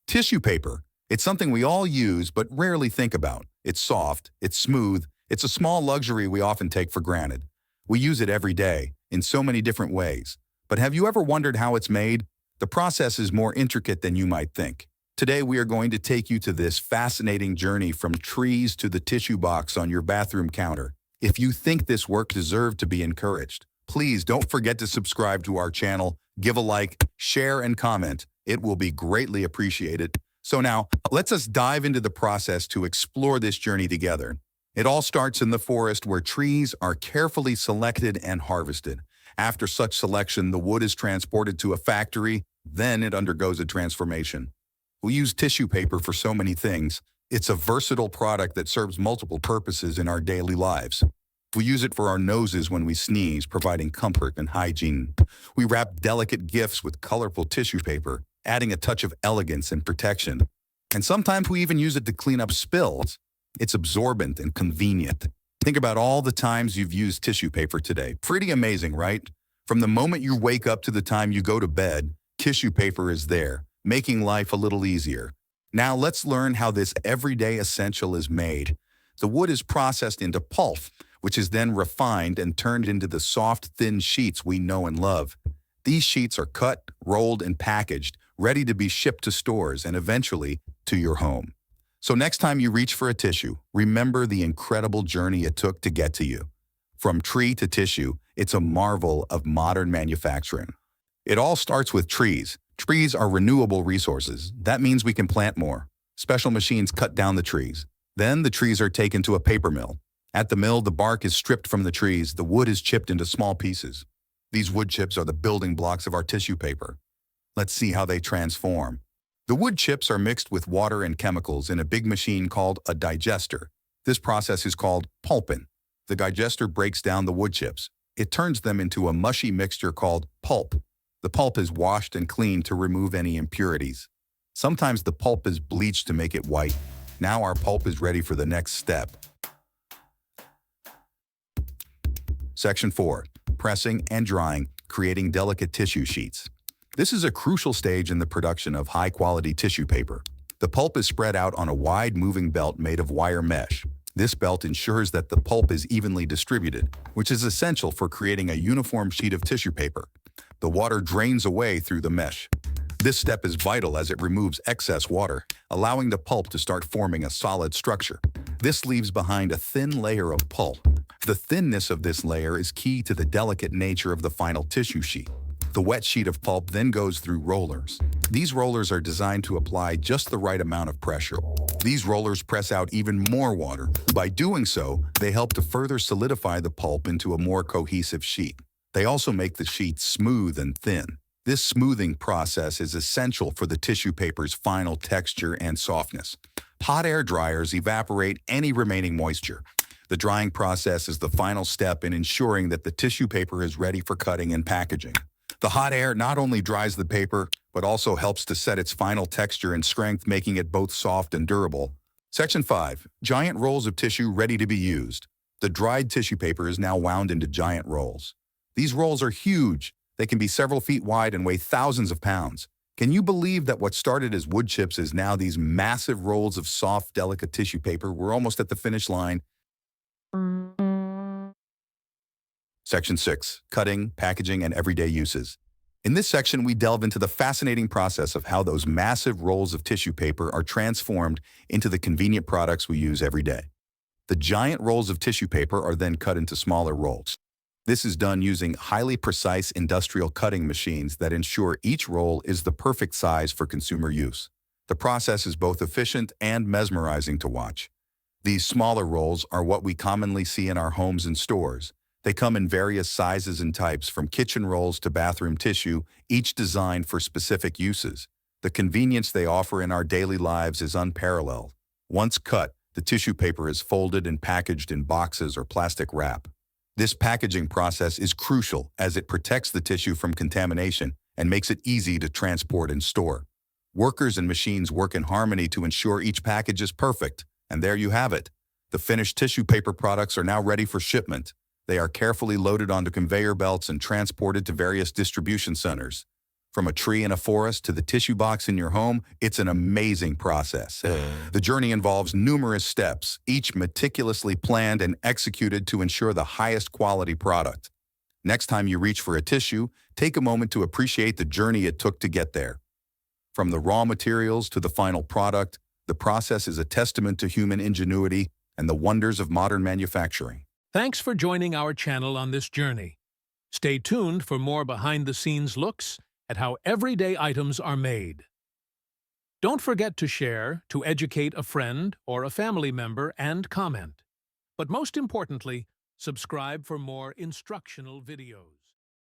Tissue paper. It's something we all use but rarely think about. It's soft, it's smooth, it's a small luxury we often take for granted. We use it every day, in so many different ways. But have you ever wondered how it's made? The process is more intricate than you might think. Today we are going to take you to this fascinating journey from trees to the tissue box on your bathroom counter. If you think this work deserved to be encouraged, please don't forget to subscribe to our channel, give a like, share, and comment. It will be greatly appreciated. So now, let's us dive into the process to explore this journey together. It all starts in the forest where trees are carefully selected and harvested. After such selection, the wood is transported to a factory, then it undergoes a transformation. We use tissue paper for so many things. It's a versatile product that serves multiple purposes in our daily lives. We use it for our noses when we sneeze, providing comfort and hygiene. We wrap delicate gifts with colorful tissue paper, adding a touch of elegance and protection. And sometimes we even use it to clean up spills. It's absorbent and convenient. Think about all the times you've used tissue paper today. Pretty amazing, right? From the moment you wake up to the time you go to bed, tissue paper is there, making life a little easier. Now let's learn how this everyday essential is made. The wood is processed into pulp, which is then refined and turned into the soft, thin sheets we know and love. These sheets are cut, rolled, and packaged, ready to be shipped to stores and eventually to your home. So next time you reach for a tissue, remember the incredible journey it took to get to you. From tree to tissue, it's a marvel of modern manufacturing. It all starts with trees. Trees are renewable resources. That means we can plant more. Special machines cut down the trees. Then the trees are taken to a paper mill. At the mill, the bark is stripped from the trees. The wood is chipped into small pieces. These wood chips are the building blocks of our tissue paper. Let's see how they transform. The wood chips are mixed with water and chemicals in a big machine called a digester. This process is called pulping. The digester breaks down the wood chips. It turns them into a mushy mixture called pulp. The pulp is washed and cleaned to remove any impurities. Sometimes the pulp is bleached to make it white. Now our pulp is ready for the next step. Section 4. Pressing and drying, creating delicate tissue sheets. This is a crucial stage in the production of high-quality tissue paper. The pulp is spread out on a wide moving belt made of wire mesh. This belt ensures that the pulp is evenly distributed, which is essential for creating a uniform sheet of tissue paper. The water drains away through the mesh. This step is vital as it removes excess water, allowing the pulp to start forming a solid structure. This leaves behind a thin layer of pulp. The thinness of this layer is key to the delicate nature of the final tissue sheet. The wet sheet of pulp then goes through rollers. These rollers are designed to apply just the right amount of pressure. These rollers press out even more water. By doing so, they help to further solidify the pulp into a more cohesive sheet. They also make the sheet smooth and thin. This smoothing process is essential for the tissue paper's final texture and softness. Hot air dryers evaporate any remaining moisture. The drying process is the final step in ensuring that the tissue paper is ready for cutting and packaging. The hot air not only dries the paper, but also helps to set its final texture and strength, making it both soft and durable. Section 5. Giant rolls of tissue ready to be used. The dried tissue paper is now wound into giant rolls. These rolls are huge. They can be several feet wide and weigh thousands of pounds. Can you believe that what started as wood chips is now these massive rolls of soft, delicate tissue paper? We're almost at the finish line. Section 6. Cutting, packaging, and everyday uses. In this section, we delve into the fascinating process of how those massive rolls of tissue paper are transformed into the convenient products we use every day. The giant rolls of tissue paper are then cut into smaller rolls. This is done using highly precise industrial cutting machines that ensure each roll is the perfect size for consumer use. The process is both efficient and mesmerizing to watch. These smaller rolls are what we commonly see in our homes and stores. They come in various sizes and types, from kitchen rolls to bathroom tissue, each designed for specific uses. The convenience they offer in our daily lives is unparalleled. Once cut, the tissue paper is folded and packaged in boxes or plastic wrap. This packaging process is crucial as it protects the tissue from contamination and makes it easy to transport and store. Workers and machines work in harmony to ensure each package is perfect, and there you have it. The finished tissue paper products are now ready for shipment. They are carefully loaded onto conveyor belts and transported to various distribution centers. From a tree in a forest to the tissue box in your home, it's an amazing process. The journey involves numerous steps, each meticulously planned and executed to ensure the highest quality product. Next time you reach for a tissue, take a moment to appreciate the journey it took to get there. From the raw materials to the final product, the process is a testament to human ingenuity and the wonders of modern manufacturing. Thanks for joining our channel on this journey. Stay tuned for more behind-the-scenes looks at how everyday items are made. Don't forget to share, to educate a friend or a family member, and comment. But most importantly, subscribe for more instructional videos.